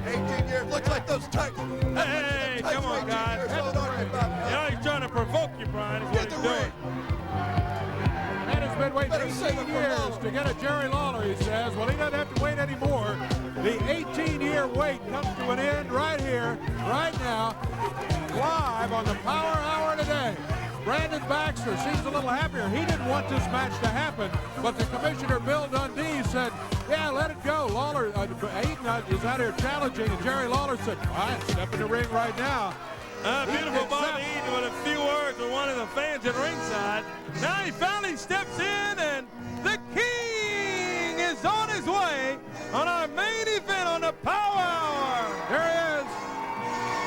18 years. Looks like those tights. Hey, come on, guys. You know, he's trying to provoke you, Brian. Is what he's doing. Man has been waiting 18 years to get a Jerry Lawler, he says. Well, he doesn't have to wait anymore. The 18-year wait comes to an end right here, right now, live on the Power Hour today. Brandon Baxter seems a little happier. He didn't want this match to happen, but the commissioner, Bill Dundee, said, yeah, let it go. Lawler, Eaton is out here challenging, and Jerry Lawler said, fine, step in the ring right now. Beautiful Bobby Eaton with a few words with one of the fans at ringside. Now he finally steps in, and the King is on his way on our main event on the Power Hour. There he is.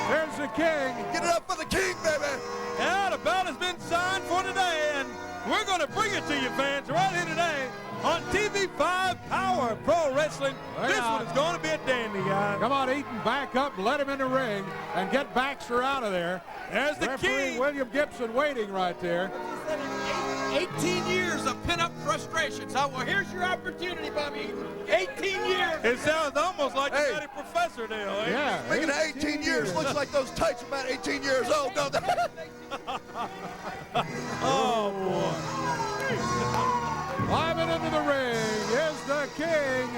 There's the King. Get it up for the King, baby. Yeah, the belt has been signed for today, and we're going to bring it to you, fans, right here today on TV5 Power Pro Wrestling. This one is going to be a dandy, guys. Come on, Eaton, back up, let him in the ring, and get Baxter out of there. There's the King. William Gibson waiting right there. 18 years of pent-up frustration. So, well, here's your opportunity, Bobby. 18 years. It sounds almost like a Nutty Professor deal. Eh? Yeah. Making it 18 years. Looks like those tights are about 18 years old, don't they? Oh, boy. Climbing into the ring is the King.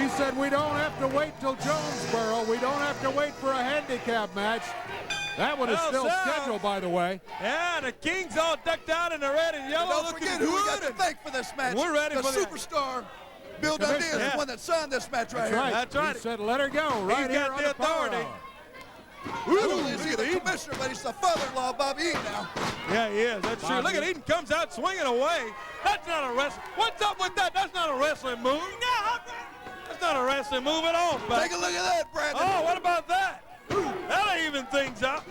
He said we don't have to wait till Jonesboro. We don't have to wait for a handicap match. That one is still scheduled, by the way. Yeah, the King's all decked out in the red and yellow. Don't forget who we got to thank for this match. We're ready the for superstar. Bill Dundee is the one that signed this match right here. That's right. He said let her go right here on the authority. Not only is he the commissioner, but he's the father-in-law of Bobby Eaton now. Yeah, he is. That's true. Look at Eaton comes out swinging away. That's not a wrestling. What's up with that? That's not a wrestling move. No, that's not a wrestling move at all. Take a look at that, Brandon. Oh, what about that? That'll even things up.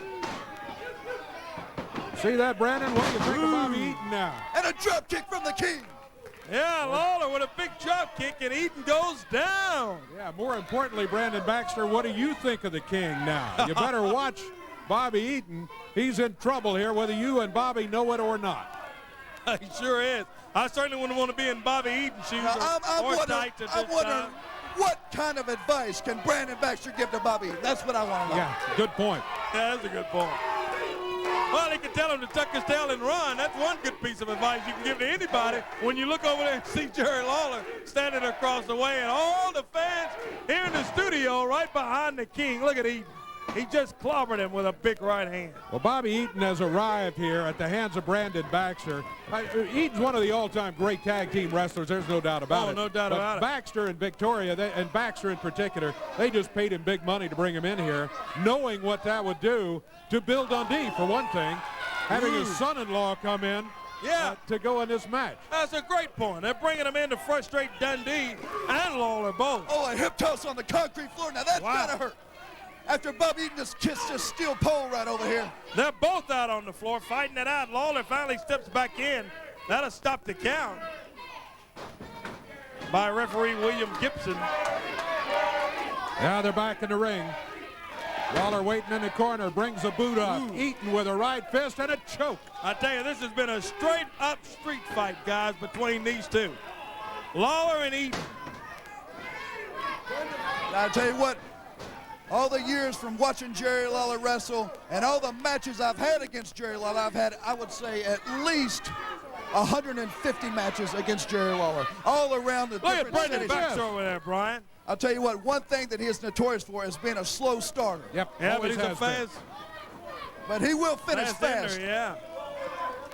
See that, Brandon? What do you think of Bobby Eaton now? And a drop kick from the King. Yeah, Lawler with a big drop kick, and Eaton goes down. Yeah, more importantly, Brandon Baxter, what do you think of the King now? You better watch Bobby Eaton. He's in trouble here, whether you and Bobby know it or not. He sure is. I certainly wouldn't want to be in Bobby Eaton's shoes I'm or wondering, tights at I'm this wondering time. what kind of advice can Brandon Baxter give to Bobby Eaton? That's what I want to know. Yeah, good point. Yeah, that's a good point. Well, he can tell him to tuck his tail and run. That's one good piece of advice you can give to anybody when you look over there and see Jerry Lawler standing across the way and all the fans here in the studio right behind the King. Look at Eaton. He just clobbered him with a big right hand. Well, Bobby Eaton has arrived here at the hands of Brandon Baxter. Eaton's one of the all-time great tag team wrestlers. There's no doubt about it. Oh, no doubt about it. Baxter and Victoria, and Baxter in particular, they just paid him big money to bring him in here, knowing what that would do to Bill Dundee, for one thing, having his son-in-law come in to go in this match. That's a great point. They're bringing him in to frustrate Dundee and Lawler both. Oh, a hip toss on the concrete floor. Now that's gotta hurt. After Bobby Eaton just kissed this steel pole right over here. They're both out on the floor fighting it out. Lawler finally steps back in. That'll stop the count by referee William Gibson. Yeah, they're back in the ring. Lawler waiting in the corner, brings a boot up. Eaton with a right fist and a choke. I tell you, this has been a straight-up street fight, guys, between these two. Lawler and Eaton. Now, I tell you what, all the years from watching Jerry Lawler wrestle and all the matches I've had against Jerry Lawler, I've had, I would say, at least 150 matches against Jerry Lawler, all around the different cities. Look at Brandon Baxter over there, Brian. I'll tell you what, one thing that he is notorious for is being a slow starter. Yep, yeah, but he's a fast. But he will finish fast. Ender, yeah.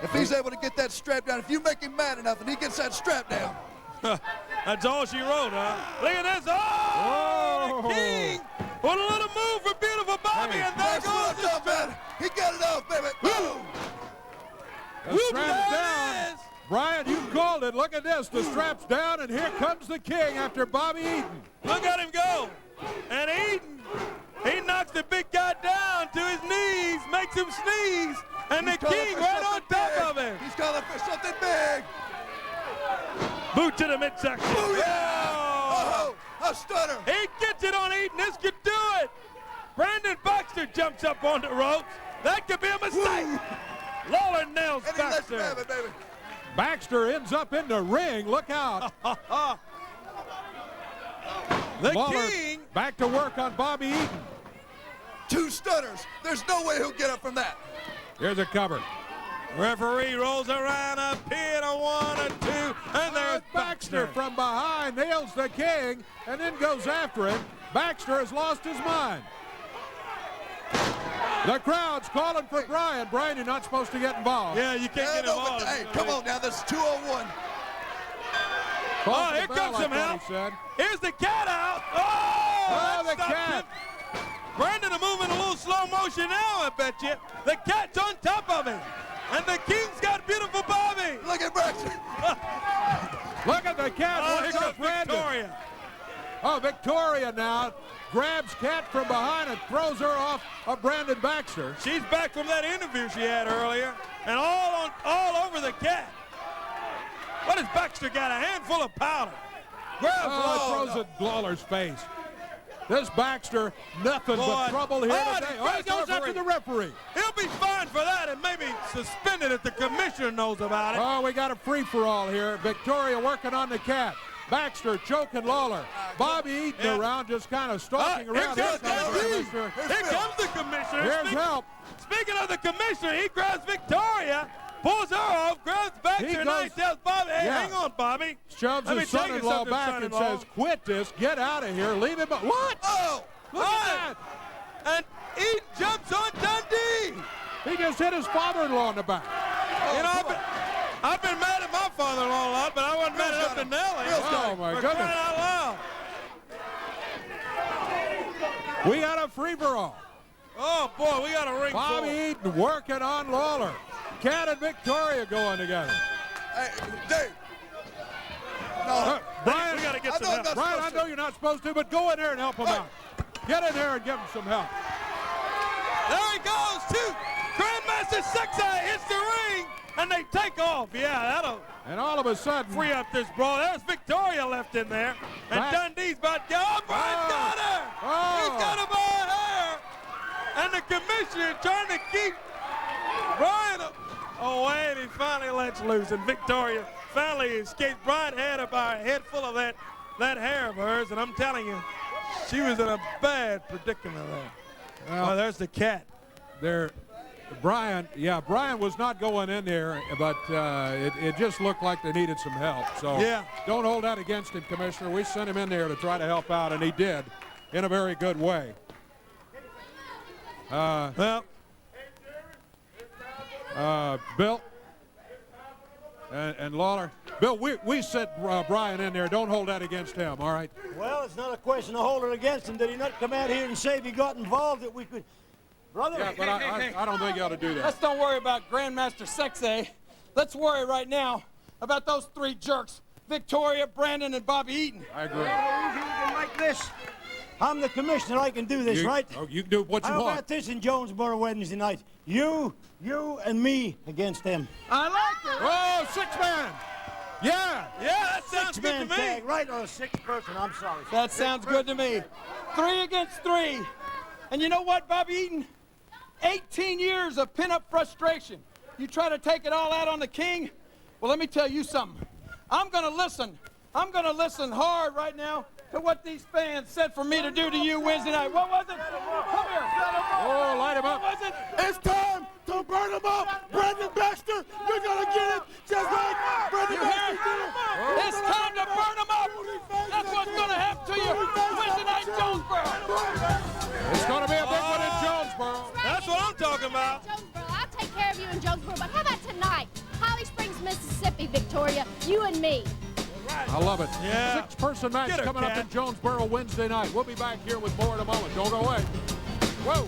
If he's able to get that strap down, if you make him mad enough and he gets that strap down. That's all she wrote, huh? Look at this. Oh, the King. What a little move for beautiful Bobby, and there goes the strap. He got it off, baby. Boom. The strap's down. Brian, you called it. Look at this. The strap's down, and here comes the King after Bobby Eaton. Look at him go. And Eaton, he knocks the big guy down to his knees, makes him sneeze, and the King right on top of him. He's calling for something big. Boot to the midsection. Oh, a stunner. He gets it on Eaton. This could do it. Brandon Baxter jumps up on the ropes. That could be a mistake. Lawler nails And he lets Baxter. him have it, baby. Baxter ends up in the ring. Look out. The Lawler King Back to work on Bobby Eaton. 2 stunners. There's no way he'll get up from that. Here's a cover. Referee rolls around a pin, a 1, a 2, and there's Baxter from behind, nails the king, and then goes after it. Baxter has lost his mind. The crowd's calling for Brian. Brian, you're not supposed to get involved. Yeah, you can't get involved. Hey, come on now, this is 201. Oh, here comes some help. Here's the cat out. Oh, the cat. Brandon is moving a little slow motion now, I bet you. The cat's on top of him. And the king's got beautiful Bobby. Look at Baxter. Look at the cat. Oh, here comes Victoria. Oh, Victoria now grabs Cat from behind and throws her off of Brandon Baxter. She's back from that interview she had earlier, and all over the cat. What has Baxter got? A handful of powder. Throws at Lawler's face. This Baxter, nothing but trouble here today. He goes after the referee. He'll be fined for that and maybe suspended if the commissioner knows about it. Oh, we got a free-for-all here. Victoria working on the cat. Baxter choking Lawler. Bobby Eaton around, just kind of stalking around. Here comes the commissioner. Here's help. Speaking of the commissioner, he grabs Victoria, pulls her off, grabs Baxter, and now he tells Bobby, hey, hang on, Bobby. Shoves his son-in-law back and says, quit this, get out of here, leave him. What? Oh, look at that. And Eaton jumps on Dundee. He just hit his father-in-law in the back. You know, I've been mad at my father-in-law a lot, but I wasn't mad enough to nail him. Oh, my goodness. Crying out loud. We got a free-for-all. Oh, boy, we got a ring Bobby Eaton working on Lawler. Cat and Victoria going together. Hey, Dave. No, Brian, we got to get some help. Brian, I know you're not supposed to, but go in there and help him out. Get in there and give him some help. There he goes, too. Grandmaster Sexay hits the ring, and they take off. Yeah, that'll. And all of a sudden, free up this brawl. There's Victoria left in there, and Dundee's about to go. Oh, Brian got her. He's got her by her hair. And the commissioner trying to keep Brian away, and he finally lets loose, and Victoria finally escaped. Brian had her by her head full of that hair of hers, and I'm telling you, she was in a bad predicament there. Well, there's the cat. Brian was not going in there, but it just looked like they needed some help. So don't hold that against him, Commissioner. We sent him in there to try to help out, and he did in a very good way. Bill and Lawler. Bill, we sent Brian in there. Don't hold that against him, all right? Well, it's not a question of holding it against him. Did he not come out here and say if he got involved that we could... Brother? Yeah, but I don't think you ought to do that. Let's don't worry about Grandmaster Sexay. Let's worry right now about those 3 jerks, Victoria, Brandon, and Bobby Eaton. I agree. Like this. I'm the commissioner. I can do this, right? Oh, you can do what you want. How want. about this in Jonesboro Wednesday night? You, and me against them. I like it. Oh, 6-man. Yeah, that sounds good to me. Tag, right, or a 6th person. I'm sorry. That sounds good to me. 3 against 3. And you know what, Bobby Eaton? 18 years of pin-up frustration. You try to take it all out on the king? Well, let me tell you something. I'm going to listen. I'm going to listen hard right now to what these fans said for me to do to you Wednesday night. What was it? Come here. Oh, light him up. What was it? It's time to burn him up. Brandon Baxter, you're going to get it just like Brandon Baxter did it. It's time to burn him up. That's what's going to happen to you Wednesday night in Jonesboro. It's going to be a big one in Jonesboro. That's what I'm talking about. Jonesboro, I'll take care of you in Jonesboro, but how about tonight? Holly Springs, Mississippi, Victoria, you and me. I love it. Yeah. 6-person match coming up in Jonesboro Wednesday night. We'll be back here with more in a moment. Don't go away. Whoa.